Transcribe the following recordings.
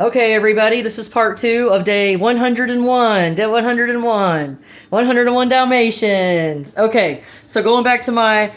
Okay, everybody, this is part two of day 101. Day 101. 101 Dalmatians. Okay, so going back to I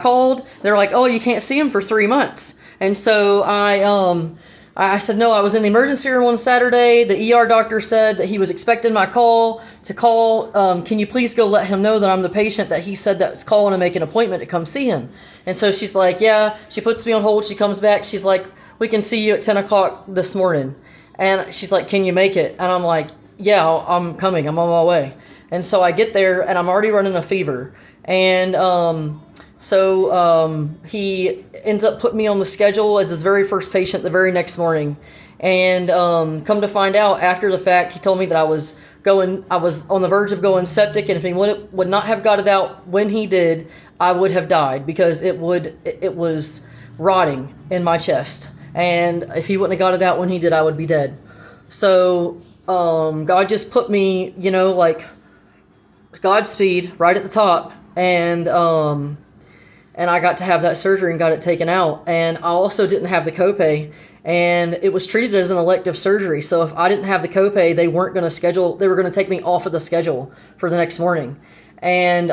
called. They're like, oh, you can't see him for 3 months. And so I said, no, I was in the emergency room on Saturday. The ER doctor said that he was expecting my call to call. Can you please go let him know that I'm the patient that he said that was calling to make an appointment to come see him? And so she's like, yeah. She puts me on hold. She comes back. She's like, we can see you at 10 o'clock this morning. And she's like, can you make it? And I'm like, yeah, I'm coming. I'm on my way. And so I get there and I'm already running a fever. And he ends up putting me on the schedule as his very first patient the very next morning. And come to find out after the fact, he told me that I was on the verge of going septic. And if he would not have got it out when he did, I would have died because it was rotting in my chest. And if he wouldn't have got it out when he did, I would be dead. So God just put me, like Godspeed right at the top. And I got to have that surgery and got it taken out. And I also didn't have the copay. And it was treated as an elective surgery. So if I didn't have the copay, they were going to take me off of the schedule for the next morning. And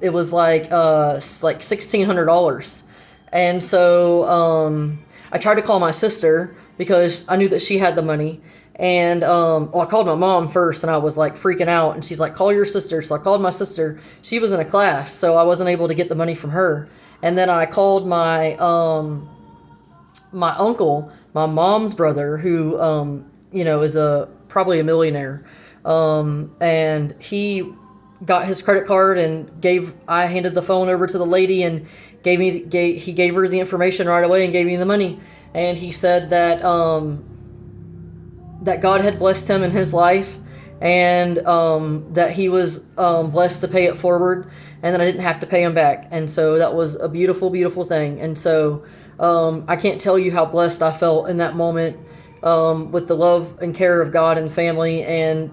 it was like $1,600. And so I tried to call my sister because I knew that she had the money. And I called my mom first and I was like freaking out. And she's like, call your sister. So I called my sister. She was in a class, so I wasn't able to get the money from her. And then I called my uncle, my mom's brother, who is probably a millionaire. And he got his credit card and I handed the phone over to the lady and he gave her the information right away and gave me the money. And he said that that God had blessed him in his life and that he was blessed to pay it forward and that I didn't have to pay him back. And so that was a beautiful, beautiful thing. And so I can't tell you how blessed I felt in that moment with the love and care of God and family. And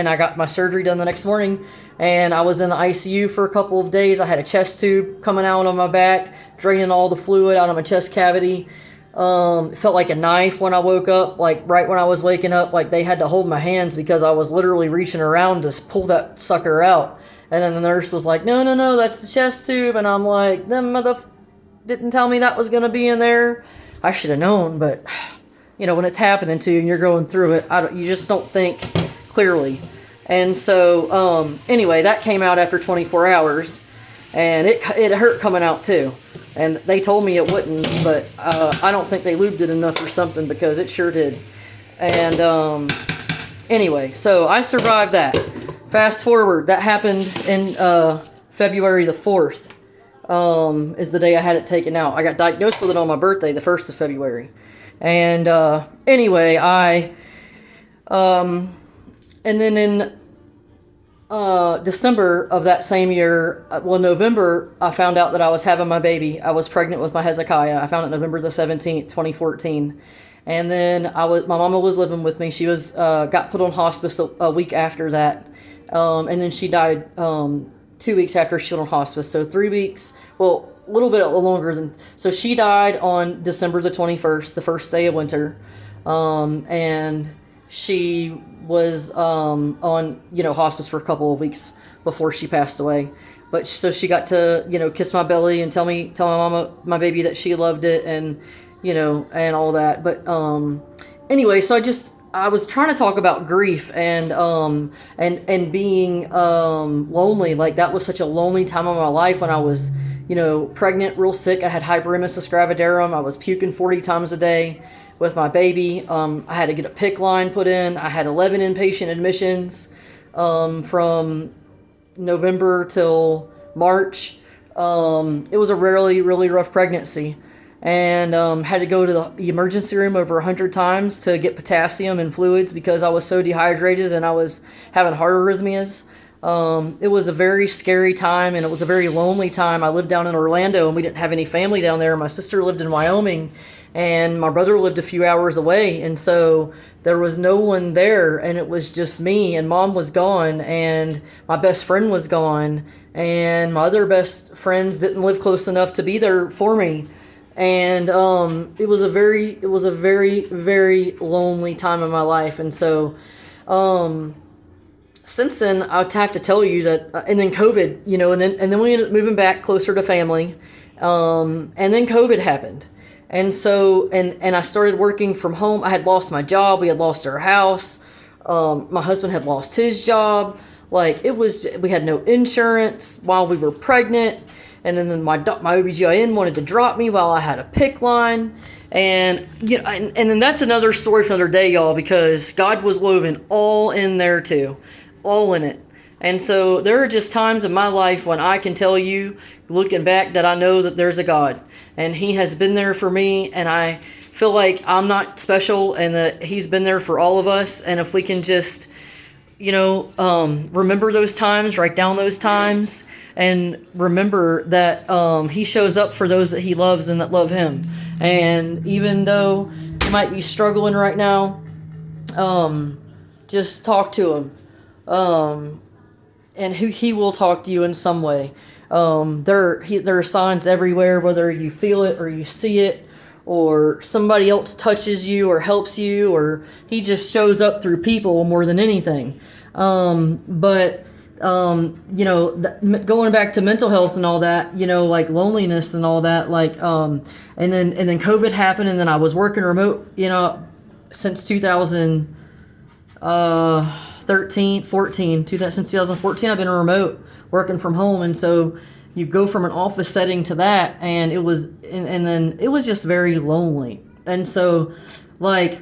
I got my surgery done the next morning. And I was in the ICU for a couple of days. I had a chest tube coming out on my back, draining all the fluid out of my chest cavity. It felt like a knife when I woke up, like right when I was waking up, like they had to hold my hands because I was literally reaching around to pull that sucker out. And then the nurse was like, no, that's the chest tube. And I'm like, them mother didn't tell me that was going to be in there. I should have known, but when it's happening to you and you're going through it, you just don't think clearly. And so, anyway, that came out after 24 hours, and it hurt coming out too. And they told me it wouldn't, but I don't think they lubed it enough or something because it sure did. And anyway, so I survived that. Fast forward, that happened in February the 4th is the day I had it taken out. I got diagnosed with it on my birthday, the 1st of February. And anyway, and then in December of that same year, November, I found out that I was having my baby. I was pregnant with my Hezekiah. I found it November the 17th, 2014. And then my mama was living with me. She was got put on hospice a week after that. And then she died 2 weeks after she went on hospice. So 3 weeks, well, a little bit longer than. So she died on December the 21st, the first day of winter. And she was on hospice for a couple of weeks before she passed away. But so she got to kiss my belly and tell my mama, my baby, that she loved it and and all that. But anyway, so I was trying to talk about grief and being lonely. Like that was such a lonely time of my life when I was pregnant, real sick. I had hyperemesis gravidarum. I was puking 40 times a day with my baby. I had to get a PICC line put in. I had 11 inpatient admissions from November till March. It was a really, really rough pregnancy. And had to go to the emergency room over 100 times to get potassium and fluids because I was so dehydrated and I was having heart arrhythmias. It was a very scary time and it was a very lonely time. I lived down in Orlando and we didn't have any family down there. My sister lived in Wyoming and my brother lived a few hours away. And so there was no one there and it was just me, and mom was gone and my best friend was gone and my other best friends didn't live close enough to be there for me. and it was a very very lonely time in my life. And so since then, I'd have to tell you that, and then COVID, and then we ended up moving back closer to family, and then COVID happened, and so and I started working from home. I had lost my job. We had lost our house. My husband had lost his job. Like, we had no insurance while we were pregnant, and then my OBGYN wanted to drop me while I had a PICC line. And and then that's another story for another day, y'all, because God was woven all in there too, all in it. And so there are just times in my life when I can tell you, looking back, that I know that there's a God, and He has been there for me, and I feel like I'm not special, and that He's been there for all of us. And if we can just, remember those times, write down those times, and remember that He shows up for those that He loves and that love Him. And even though you might be struggling right now, just talk to Him. And He will talk to you in some way. There are signs everywhere, whether you feel it or you see it, or somebody else touches you or helps you, or He just shows up through people more than anything. But going back to mental health and all that, like loneliness and all that, like, and then COVID happened, and then I was working remote, since 2014, I've been remote working from home. And so you go from an office setting to that, and then it was just very lonely. And so, like,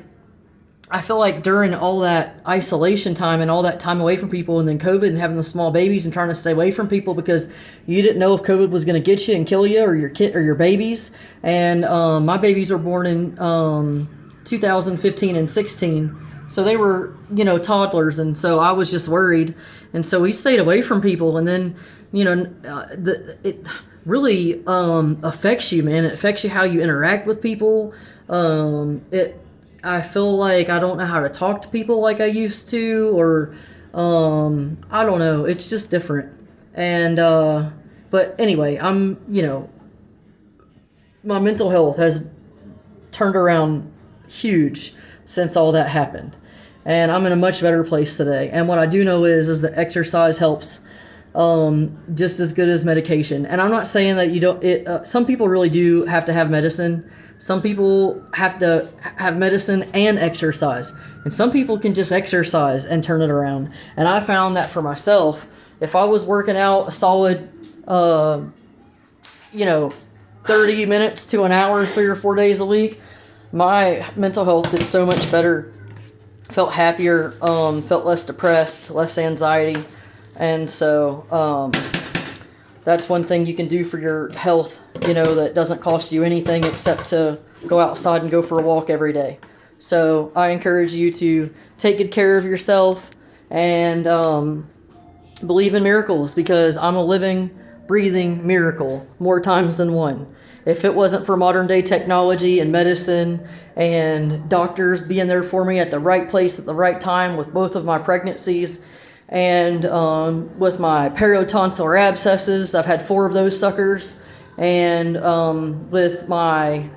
I feel like during all that isolation time and all that time away from people, and then COVID and having the small babies and trying to stay away from people because you didn't know if COVID was going to get you and kill you, or your kid or your babies. And my babies were born in 2015 and 16. So they were, toddlers. And so I was just worried. And so we stayed away from people. And then, it really affects you, man. It affects you how you interact with people. I feel like I don't know how to talk to people like I used to, or I don't know. It's just different. And but anyway, my mental health has turned around huge since all that happened, and I'm in a much better place today. And what I do know is that exercise helps just as good as medication. And I'm not saying that you don't. Some people really do have to have medicine. Some people have to have medicine and exercise. And some people can just exercise and turn it around. And I found that for myself, if I was working out a solid, 30 minutes to an hour, 3 or 4 days a week, my mental health did so much better. Felt happier, felt less depressed, less anxiety. And so that's one thing you can do for your health, that doesn't cost you anything except to go outside and go for a walk every day. So I encourage you to take good care of yourself and believe in miracles, because I'm a living, breathing miracle more times than one. If it wasn't for modern day technology and medicine and doctors being there for me at the right place at the right time with both of my pregnancies, and with my periodontal abscesses, I've had 4 of those suckers. And with my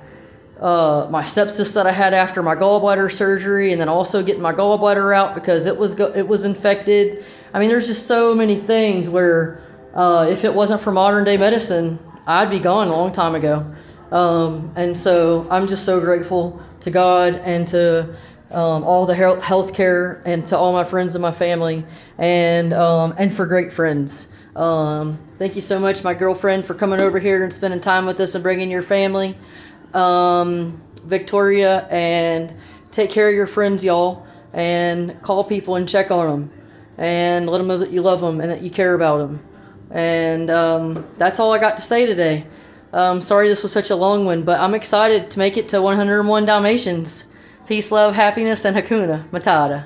sepsis that I had after my gallbladder surgery, and then also getting my gallbladder out because it was infected. I mean, there's just so many things where if it wasn't for modern day medicine, I'd be gone a long time ago. And so I'm just so grateful to God and to all the health care, and to all my friends and my family, and for great friends. Thank you so much, my girlfriend, for coming over here and spending time with us and bringing your family, Victoria. And take care of your friends, y'all, and call people and check on them, and let them know that you love them and that you care about them. And that's all I got to say today. Sorry this was such a long one, but I'm excited to make it to 101 Dalmatians. Peace, love, happiness, and Hakuna Matata.